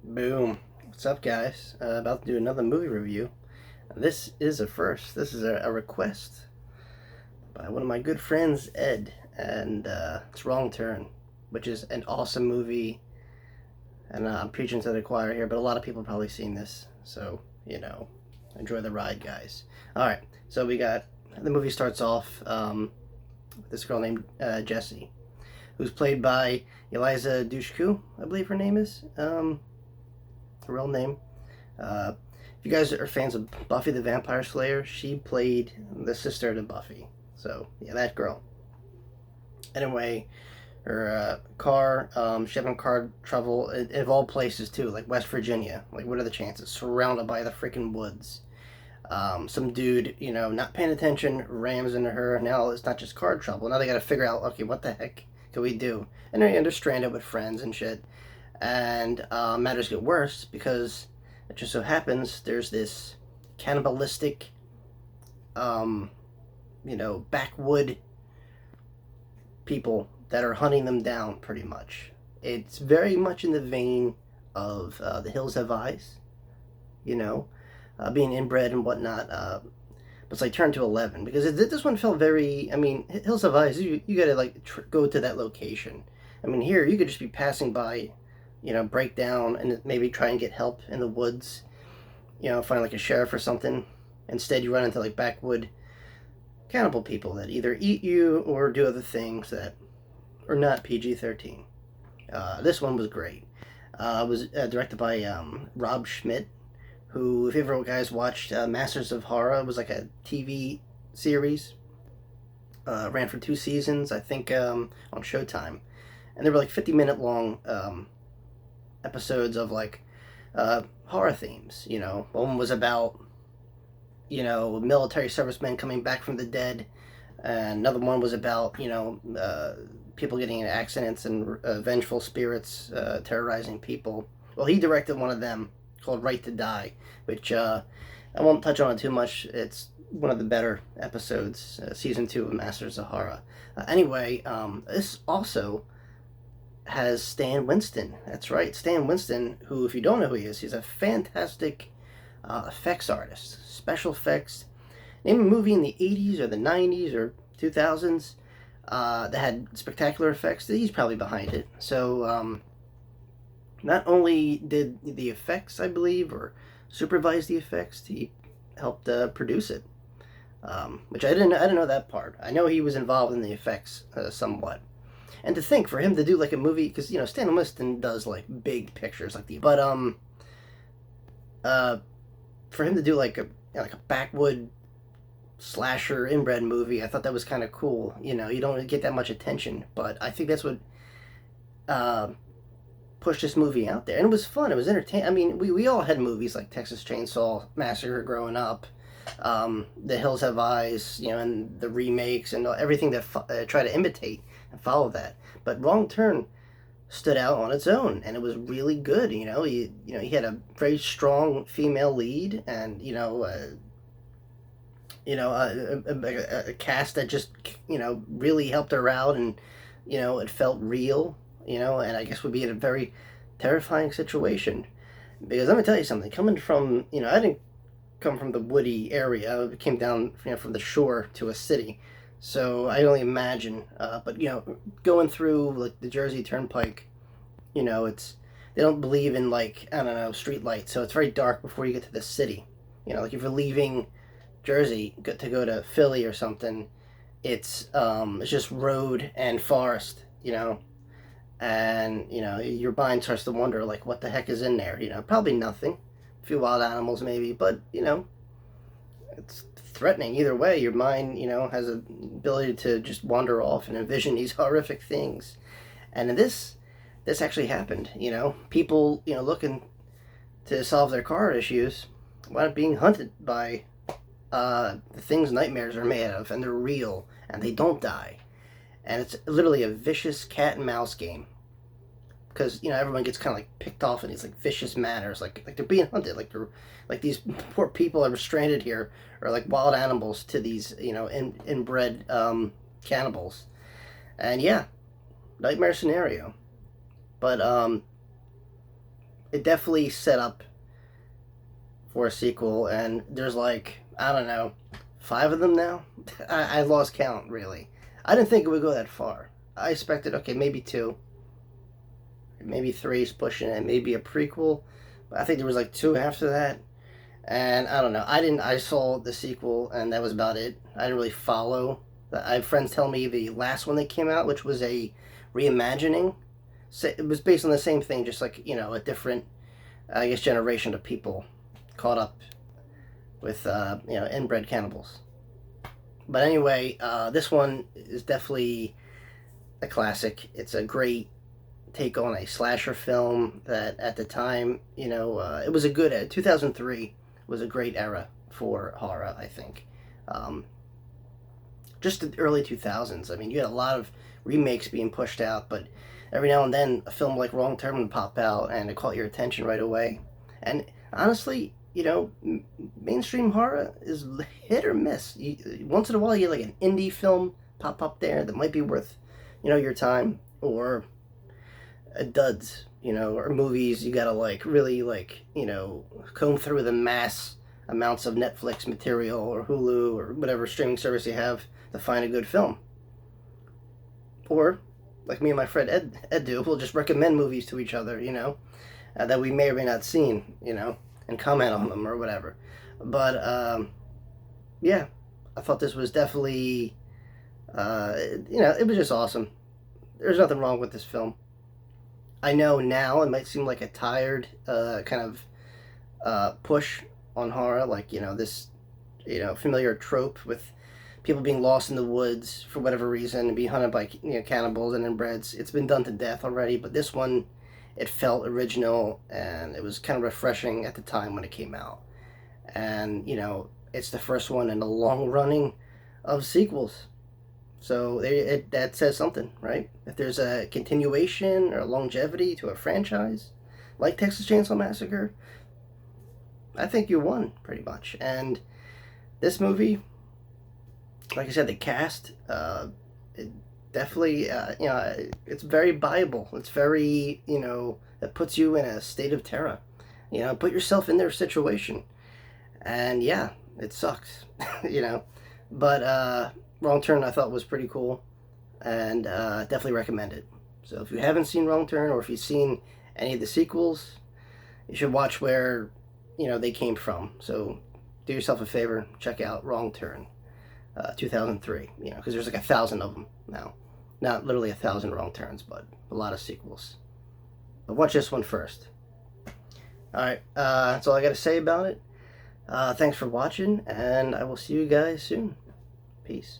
Boom. What's up, guys? About to do another movie review. This is a first. This is a request by one of my good friends, Ed, and it's Wrong Turn, which is an awesome movie. And I'm preaching to the choir here, but a lot of people have probably seen this. So, enjoy the ride, guys. All right. So the movie starts off with this girl named Jessie, who's played by Eliza Dushku, I believe her name is. Her real name. If you guys are fans of Buffy the Vampire Slayer, she played the sister to Buffy. So, yeah, that girl. Anyway, her car, she having car trouble in all places too, like West Virginia. Like, what are the chances? Surrounded by the freaking woods. Some dude, not paying attention, rams into her. Now it's not just car trouble. Now they got to figure out, okay, what the heck can we do? And they're stranded with friends and shit. And matters get worse because it just so happens there's this cannibalistic, backwood people that are hunting them down pretty much. It's very much in the vein of The Hills Have Eyes, being inbred and whatnot. But it's like turned to 11 because this one felt very. I mean, Hills Have Eyes. You got to go to that location. I mean, here you could just be passing by, break down and maybe try and get help in the woods. Find like a sheriff or something. Instead, you run into like backwood cannibal people that either eat you or do other things that are not PG-13. This one was great. It was directed by Rob Schmidt, who, if you ever guys watched Masters of Horror, it was like a TV series. Ran for 2 seasons, I think, on Showtime. And they were like 50-minute long episodes of like horror themes. One was about military servicemen coming back from the dead, and another one was about people getting in accidents and vengeful spirits terrorizing people. Well, he directed one of them called Right to Die, which I won't touch on it too much. It's one of the better episodes, season 2 of Masters of Horror. Anyway, this also has Stan Winston. That's right, Stan Winston, who, if you don't know who he is, he's a fantastic effects artist. Special effects. Name a movie in the 80s or the 90s or 2000s that had spectacular effects. He's probably behind it. So, not only did the effects, I believe, or supervise the effects, he helped produce it. Which I didn't know that part. I know he was involved in the effects somewhat. And to think for him to do like a movie, because Stan Winston does like big pictures like the, but for him to do like a backwood slasher inbred movie, I thought that was kind of cool. You don't get that much attention, but I think that's what pushed this movie out there, and it was fun. It was entertaining. I mean, we all had movies like Texas Chainsaw Massacre growing up, The Hills Have Eyes, and the remakes and everything that try to imitate and follow that. But Wrong Turn stood out on its own, and it was really good. He had a very strong female lead, and a cast that just really helped her out, and it felt real. And I guess would be in a very terrifying situation, because let me tell you something. Coming from I didn't come from the woody area. I came down from the shore to a city, so I only imagine. But going through like the Jersey Turnpike, it's they don't believe in like I don't know street lights, so it's very dark before you get to the city. Like if you're leaving Jersey to go to Philly or something, it's just road and forest. And your mind starts to wonder like what the heck is in there. Probably nothing, a few wild animals maybe, but it's threatening either way. Your mind has an ability to just wander off and envision these horrific things. And in this actually happened. People looking to solve their car issues wound up being hunted by the things nightmares are made of, and they're real and they don't die. And it's literally a vicious cat and mouse game, because everyone gets kind of like picked off in these like vicious manners, like they're being hunted, like these poor people are stranded here, or like wild animals to these inbred cannibals. And yeah, nightmare scenario. But it definitely set up for a sequel, and there's like, I don't know, 5 of them now. I lost count, really. I didn't think it would go that far. I expected, okay, maybe 2, maybe 3's pushing it, maybe a prequel. But I think there was like 2 after that. And I don't know. I saw the sequel, and that was about it. I didn't really follow. I have friends tell me the last one that came out, which was a reimagining. It was based on the same thing, just like, a different, I guess, generation of people caught up with, inbred cannibals. But anyway, this one is definitely a classic. It's a great take on a slasher film that at the time, it was a good, 2003 was a great era for horror, I think. Um, just the early 2000s. I mean, you had a lot of remakes being pushed out, but every now and then a film like Wrong Turn would pop out and it caught your attention right away. And honestly, mainstream horror is hit or miss. Once in a while, you get like an indie film pop up there that might be worth, your time, or a duds, or movies you gotta like really like, comb through the mass amounts of Netflix material or Hulu or whatever streaming service you have to find a good film. Or, like me and my friend Ed do, we'll just recommend movies to each other, that we may or may not seen, and comment on them or whatever. But yeah, I thought this was definitely, it was just awesome. There's nothing wrong with this film. I know now it might seem like a tired kind of push on horror, like this familiar trope with people being lost in the woods for whatever reason and being hunted by cannibals and inbreds. It's been done to death already, but this one, it felt original and it was kind of refreshing at the time when it came out. And it's the first one in a long running of sequels. So that says something, right? If there's a continuation or longevity to a franchise, like Texas Chainsaw Massacre, I think you won, pretty much. And this movie, like I said, the cast, it definitely, it's very buyable. It's very, it puts you in a state of terror. Put yourself in their situation. And yeah, it sucks, But Wrong Turn I thought was pretty cool, and definitely recommend it. So if you haven't seen Wrong Turn, or if you've seen any of the sequels, you should watch where they came from. So do yourself a favor, check out Wrong Turn, 2003. Because there's like 1,000 of them now. Not literally 1,000 Wrong Turns, but a lot of sequels. But watch this one first. All right, that's all I got to say about it. Thanks for watching, and I will see you guys soon. Peace.